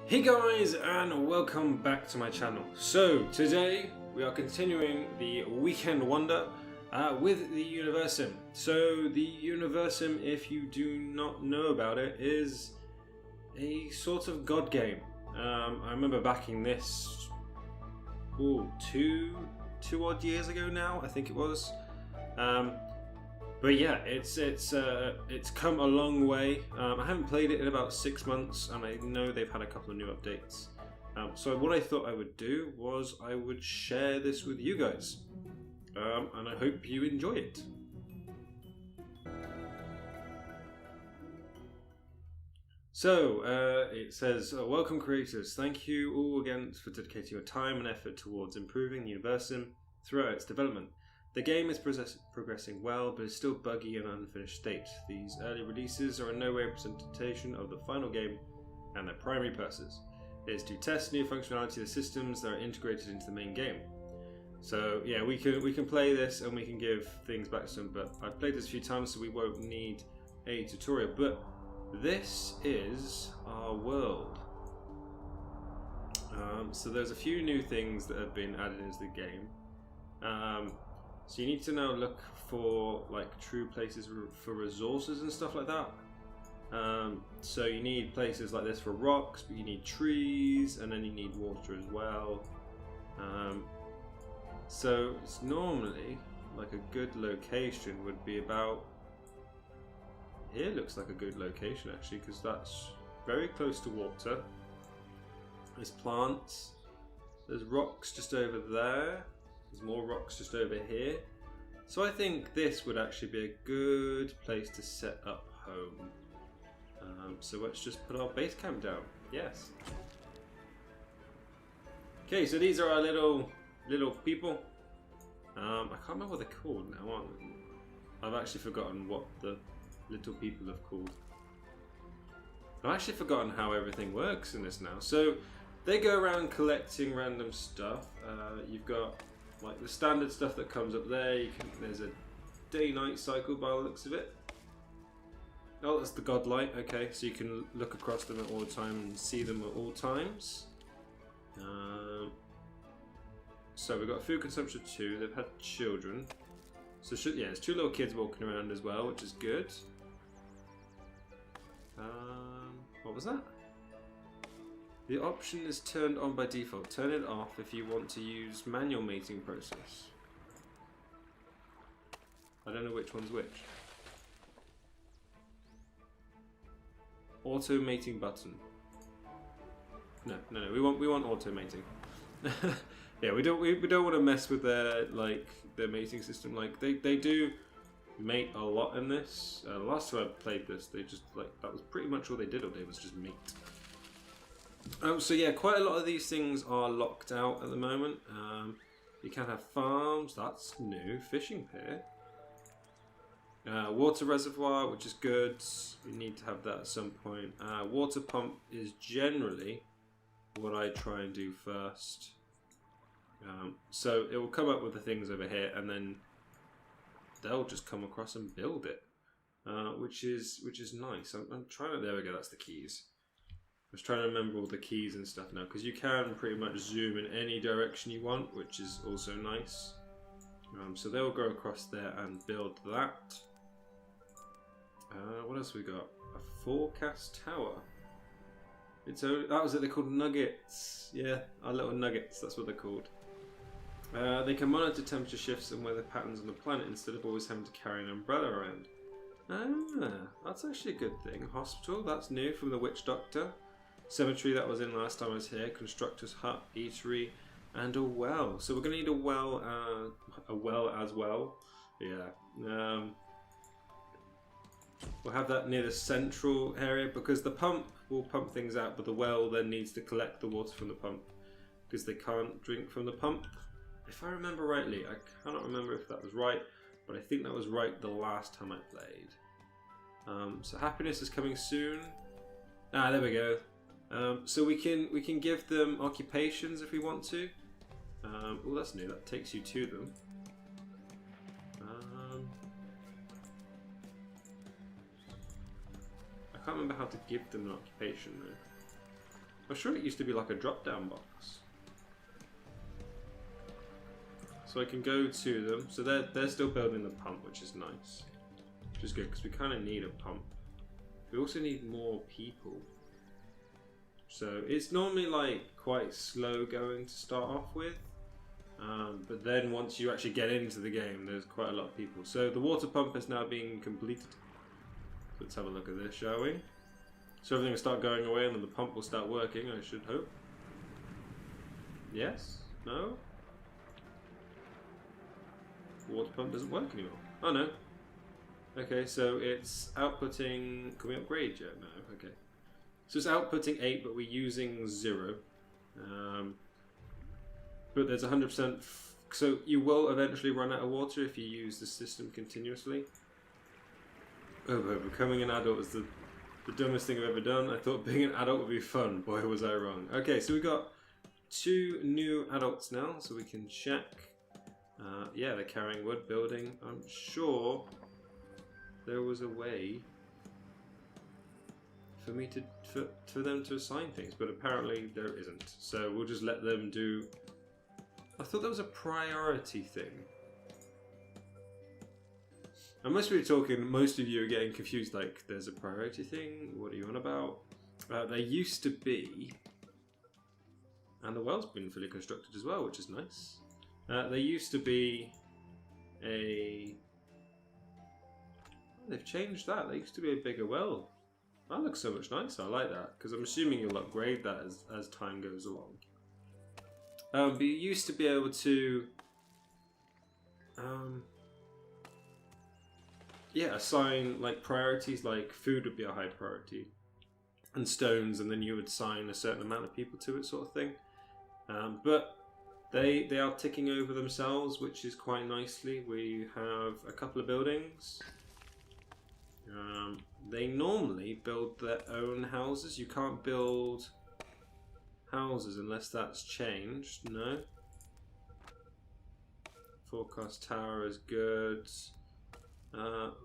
Hey guys, and welcome back to my channel. So today we are continuing the weekend wonder with the Universim. So the Universim, if you do not know about it, is a sort of god game. I remember backing this two odd years ago now, I think it was. But yeah, it's come a long way. I haven't played it in about 6 months, and I know they've had a couple of new updates. So what I thought I would do was I would share this with you guys, and I hope you enjoy it. So it says, welcome creators, thank you all again for dedicating your time and effort towards improving the Universim throughout its development. The game is progressing well, but is still buggy and unfinished state. These early releases are in no way a representation of the final game and their primary purposes. It is to test new functionality of the systems that are integrated into the main game. So yeah, we can play this and we can give things back to them, but I've played this a few times so we won't need a tutorial. But this is our world. So there's a few new things that have been added into the game. So you need to now look for like true places for resources and stuff like that. So you need places like this for rocks, but you need trees, and then you need water as well. So it's normally like a good location would be about here. Looks like a good location actually, because that's very close to water. There's plants. There's rocks just over there. There's more rocks just over here. So I think this would actually be a good place to set up home. So let's just put our base camp down. Yes. Okay, so these are our little people. I can't remember what they're called now. I've actually forgotten what the little people have called. I've actually forgotten how everything works in this now. So they go around collecting random stuff. You've got like the standard stuff that comes up there. There's a day-night cycle by the looks of it. Oh, that's the godlight. Okay, so you can look across them at all times and see them at all times. So we've got food consumption 2. They've had children. So yeah, there's 2 little kids walking around as well, which is good. What was that? The option is turned on by default. Turn it off if you want to use manual mating process. I don't know which one's which. Auto mating button. No. We want auto mating. Yeah, we don't want to mess with their mating system. Like they do mate a lot in this. Last time I played this, they just that was pretty much all they did all day was just mate. So yeah, quite a lot of these things are locked out at the moment. You can have farms, that's new. Fishing pier. Water reservoir, which is good. You need to have that at some point. Water pump is generally what I try and do first. So it will come up with the things over here, and then they'll just come across and build it, which is nice. I'm trying to. There we go. That's the keys. I was trying to remember all the keys and stuff now, because you can pretty much zoom in any direction you want, which is also nice. So they'll go across there and build that. What else we got? A forecast tower. That was it. They're called nuggets. Yeah, our little nuggets. That's what they're called. They can monitor temperature shifts and weather patterns on the planet instead of always having to carry an umbrella around. That's actually a good thing. Hospital. That's new from the Witch Doctor. Cemetery, that was in last time I was here. Constructor's hut, eatery, and a well. So we're going to need a well as well. Yeah. We'll have that near the central area, because the pump will pump things out, but the well then needs to collect the water from the pump, because they can't drink from the pump. If I remember rightly, I cannot remember if that was right, but I think that was right the last time I played. So happiness is coming soon. There we go. So we can give them occupations if we want to. Oh, that's new. That takes you to them. I can't remember how to give them an occupation though. I'm sure it used to be like a drop-down box. So I can go to them. So they're still building the pump, which is nice. Which is good, because we kind of need a pump. We also need more people. So it's normally like quite slow going to start off with. But then once you actually get into the game, there's quite a lot of people. So the water pump is now being completed. Let's have a look at this, shall we? So everything will start going away and then the pump will start working, I should hope. Yes? No? The water pump doesn't work anymore. Oh no. Okay, so it's outputting... Can we upgrade yet? No, okay. So it's outputting 8, but we're using 0. But there's 100%... So you will eventually run out of water if you use the system continuously. Oh, but becoming an adult is the dumbest thing I've ever done. I thought being an adult would be fun. Boy, was I wrong. Okay, so we got 2 new adults now, so we can check. Yeah, they're carrying wood, building. I'm sure there was a way for me to for them to assign things, but apparently there isn't. So we'll just let them do. I thought that was a priority thing. I must be talking. Most of you are getting confused. Like, there's a priority thing. What are you on about? There used to be, and the well's been fully constructed as well, which is nice. There used to be a... Oh, they've changed that. There used to be a bigger well. That looks so much nicer. I like that, because I'm assuming you'll upgrade that as time goes along. But you used to be able to... yeah, assign like priorities, like food would be a high priority. And stones, and then you would assign a certain amount of people to it, sort of thing. But they are ticking over themselves, which is quite nicely. We have a couple of buildings. They normally build their own houses. You can't build houses unless that's changed. No. Forecast tower is good.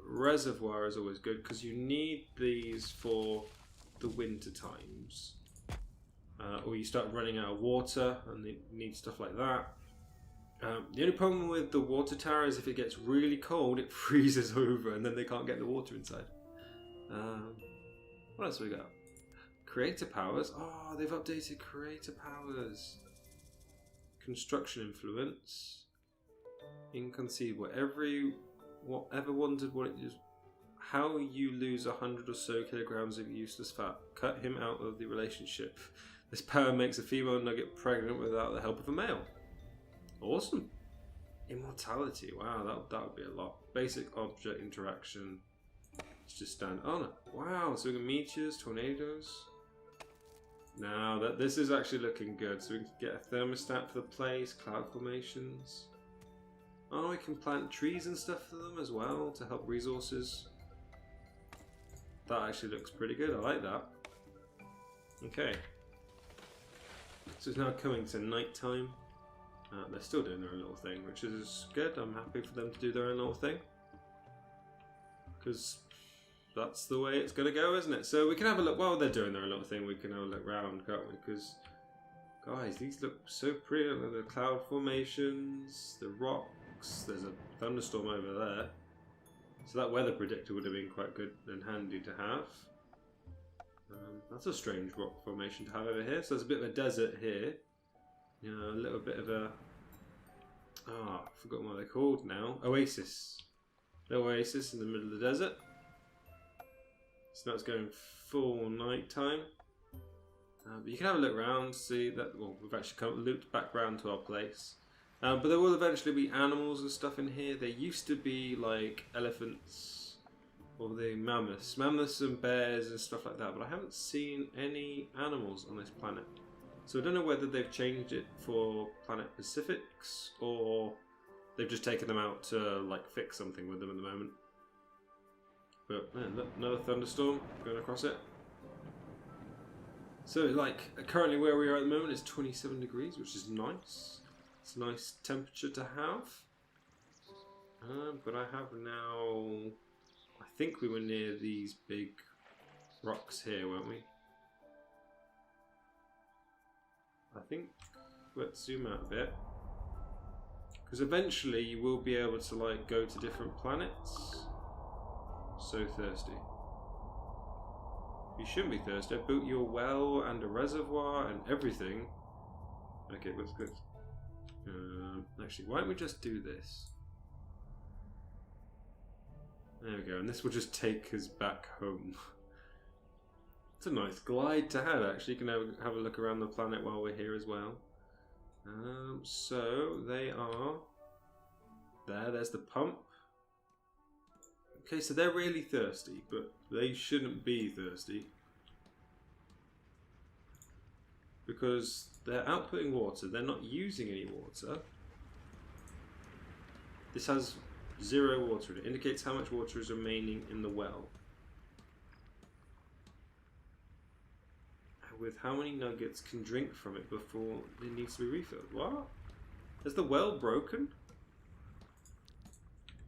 Reservoir is always good because you need these for the winter times. Or you start running out of water and they need stuff like that. The only problem with the water tower is if it gets really cold, it freezes over and then they can't get the water inside. What else have we got? Creator powers. Oh, they've updated creator powers. Construction influence. Inconceivable. Whatever wondered what it is. How you lose 100 or so kilograms of useless fat. Cut him out of the relationship. This power makes a female nugget pregnant without the help of a male. Awesome. Immortality. Wow, that would be a lot. Basic object interaction. Let's just stand. Oh no. Wow, so we got meteors, tornadoes. Now this is actually looking good. So we can get a thermostat for the place, cloud formations. Oh, we can plant trees and stuff for them as well to help resources. That actually looks pretty good. I like that. Okay. So it's now coming to night time. They're still doing their own little thing, which is good. I'm happy for them to do their own little thing. Because that's the way it's going to go, isn't it? So we can have a look. While they're doing their own little thing, we can have a look around, can't we? Because, guys, these look so pretty. Look at the cloud formations, the rocks. There's a thunderstorm over there. So that weather predictor would have been quite good and handy to have. That's a strange rock formation to have over here. So there's a bit of a desert here. You know, a little bit of a... Ah, I've forgotten what they're called now. Oasis. The oasis in the middle of the desert. So now it's going full night time. But you can have a look around, see that... Well, we've actually looped back round to our place. But there will eventually be animals and stuff in here. There used to be like elephants or the mammoths and bears and stuff like that, but I haven't seen any animals on this planet. So I don't know whether they've changed it for Planet Pacifics or they've just taken them out to like fix something with them at the moment. But man, look, another thunderstorm going across it. So like currently where we are at the moment is 27 degrees, which is nice. It's a nice temperature to have. But I have now... I think we were near these big rocks here, weren't we? I think let's zoom out a bit. Because eventually you will be able to like go to different planets. So thirsty. You shouldn't be thirsty. I built you a well and a reservoir and everything. Okay, that's good. Actually, why don't we just do this? There we go, and this will just take us back home. It's a nice glide to have, actually. You can have a look around the planet while we're here as well. So, they are... There's the pump. Okay, so they're really thirsty, but they shouldn't be thirsty. Because they're outputting water, they're not using any water. This has 0 water in it. Indicates how much water is remaining in the well. With how many nuggets can drink from it before it needs to be refilled. What? Is the well broken?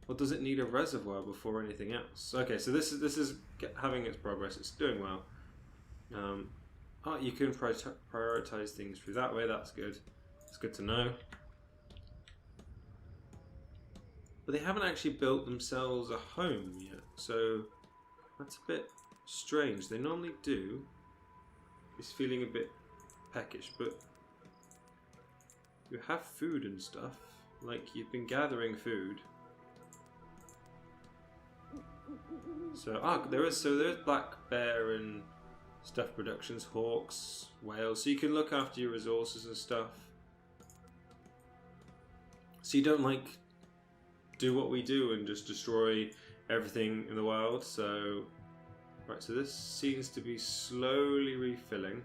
Or does it need a reservoir before anything else? Okay, so this is having its progress. It's doing well. You can prioritize things through that way. That's good. It's good to know. But they haven't actually built themselves a home yet, so that's a bit strange. They normally do. It's feeling a bit peckish, but you have food and stuff. Like, you've been gathering food. So, there's black bear and stuff productions, hawks, whales. So you can look after your resources and stuff. So you don't like do what we do and just destroy everything in the world. So, right. So this seems to be slowly refilling.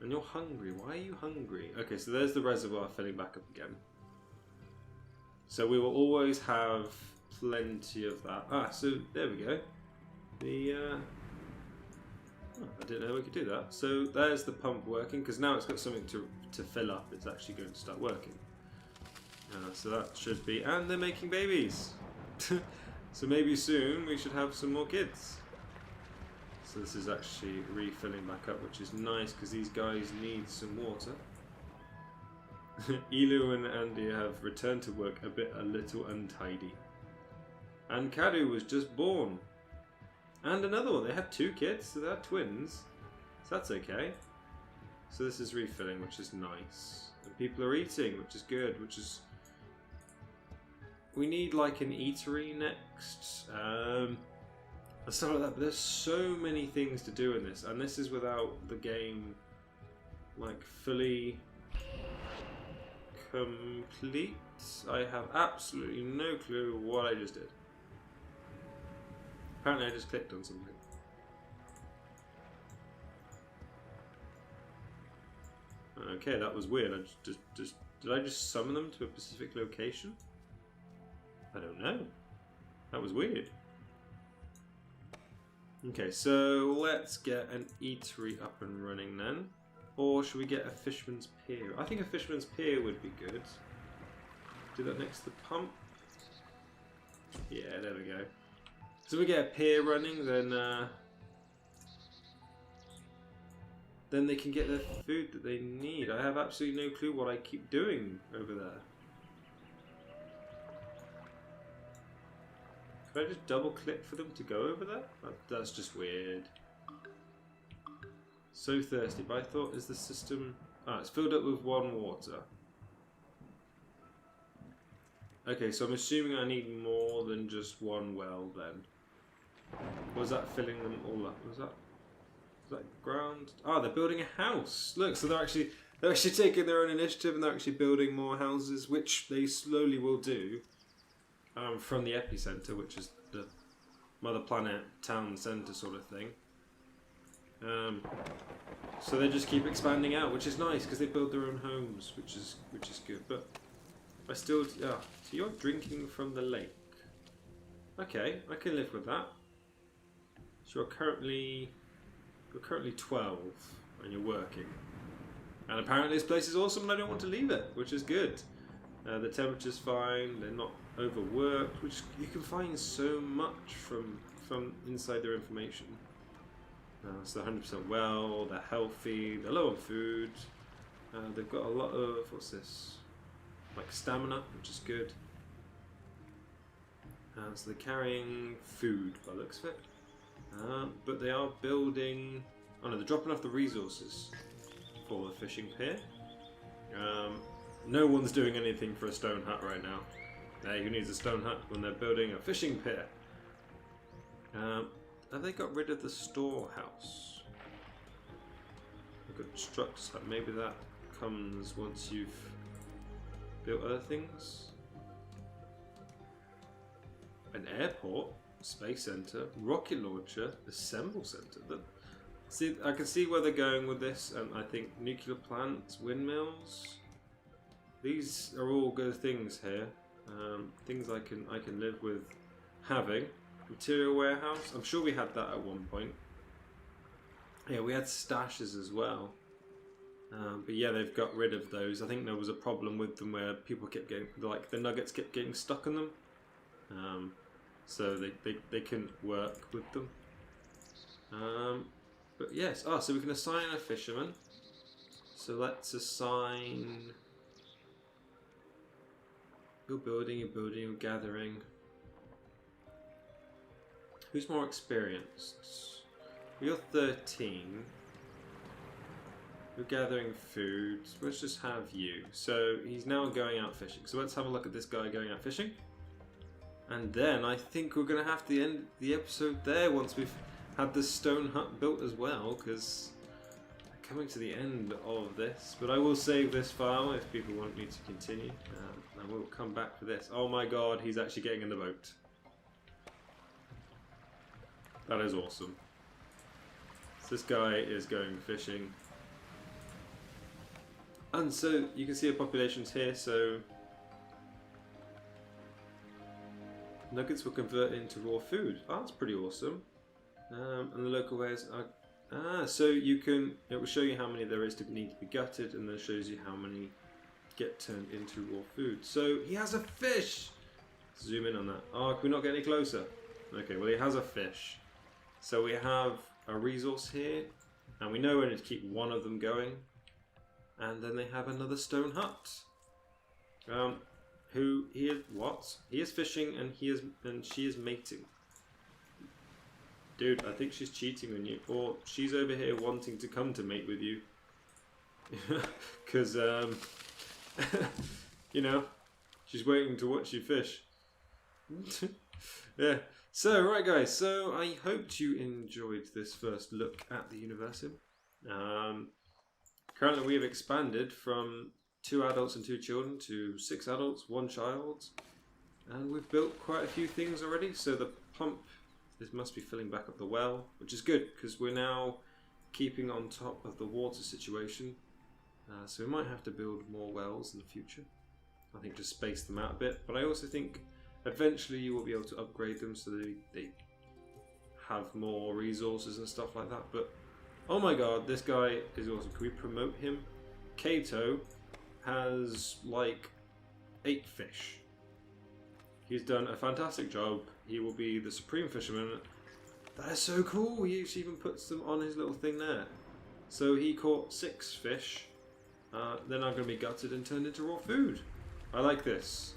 And you're hungry. Why are you hungry? Okay, so there's the reservoir filling back up again. So we will always have plenty of that. So there we go. I didn't know we could do that. So there's the pump working, because now it's got something to fill up. It's actually going to start working. So that should be... And they're making babies! So maybe soon we should have some more kids. So this is actually refilling back up, which is nice, because these guys need some water. Elu and Andy have returned to work a little untidy. And Kadu was just born. And another one. They had 2 kids, so they're twins. So that's okay. So this is refilling, which is nice. And people are eating, which is good, which is... We need like an eatery next. And stuff like that. But there's so many things to do in this. And this is without the game like fully complete. I have absolutely no clue what I just did. Apparently I just clicked on something. Okay, that was weird. Did I just summon them to a specific location? I don't know. That was weird. Okay, so let's get an eatery up and running then. Or should we get a fisherman's pier? I think a fisherman's pier would be good. Do that next to the pump. Yeah, there we go. So we get a pier running, then they can get the food that they need. I have absolutely no clue what I keep doing over there. Could I just double click for them to go over there? That's just weird. So thirsty, but I thought, is the system... it's filled up with 1 water. Okay, so I'm assuming I need more than just 1 well then. Was that filling them all up? Was that ground? They're building a house. Look, so they're actually taking their own initiative and they're actually building more houses, which they slowly will do. From the epicenter, which is the mother planet town center sort of thing. So they just keep expanding out, which is nice because they build their own homes, which is good. But I still, so you're drinking from the lake. Okay, I can live with that. So you're currently 12 and you're working. And apparently this place is awesome and I don't want to leave it, which is good. The temperature's fine, they're not overworked, which you can find so much from inside their information. So 100% well, they're healthy, they're low on food. They've got a lot of, what's this? Like stamina, which is good. So they're carrying food by the looks of it. But they are building... Oh no, they're dropping off the resources for the fishing pier. No one's doing anything for a stone hut right now. Who needs a stone hut when they're building a fishing pier? Have they got rid of the storehouse? They've got structures hut. Maybe that comes once you've built other things. An airport, space center, rocket launcher, assemble center. See, I can see where they're going with this, and I think nuclear plants, windmills. These are all good things here. Things I can live with having. Material warehouse. I'm sure we had that at one point. Yeah, we had stashes as well. But yeah, they've got rid of those. I think there was a problem with them where people kept getting, like, the nuggets kept getting stuck in them. So they couldn't work with them. But yes, so we can assign a fisherman. So let's assign... You're building, you're gathering. Who's more experienced? You're 13. You're gathering food. Let's just have you. So he's now going out fishing. So let's have a look at this guy going out fishing. And then I think we're going to have to end the episode there once we've had the stone hut built as well, because we're coming to the end of this. But I will save this file if people want me to continue. And we'll come back for this. Oh my god, he's actually getting in the boat. That is awesome. So this guy is going fishing. And so you can see the populations here, so nuggets will convert into raw food. Oh, that's pretty awesome. And the local wares are... so you can... It will show you how many there is to need to be gutted, and then shows you how many get turned into raw food. So he has a fish! Zoom in on that. Oh, can we not get any closer? Okay, well he has a fish. So we have a resource here, and we know we need to keep one of them going. And then they have another stone hut. Who he is what? He is fishing and she is mating. Dude, I think she's cheating on you, or she's over here wanting to come to mate with you. Because you know, she's waiting to watch you fish. Yeah. So right guys, so I hoped you enjoyed this first look at the Universim. Currently we have expanded from 2 adults and 2 children to 6 adults, 1 child, and we've built quite a few things already. So the pump, this must be filling back up the well, which is good because we're now keeping on top of the water situation. So we might have to build more wells in the future. I think just space them out a bit, but I also think eventually you will be able to upgrade them so they have more resources and stuff like that. But oh my god, this guy is awesome. Can we promote him? Kato has like 8 fish. He's done a fantastic job. He will be the supreme fisherman. That is so cool. He even puts them on his little thing there. So he caught 6 fish. They're now going to be gutted and turned into raw food. I like this.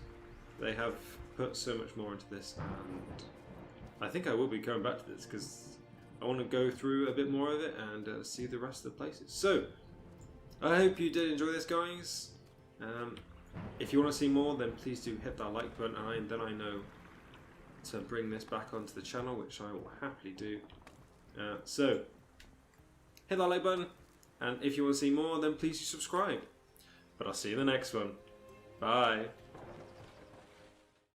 They have put so much more into this, and I think I will be coming back to this because I want to go through a bit more of it and see the rest of the places. So I hope you did enjoy this, guys. If you want to see more, then please do hit that like button, and then I know to bring this back onto the channel, which I will happily do. So hit that like button, and if you want to see more, then please do subscribe. But I'll see you in the next one. Bye.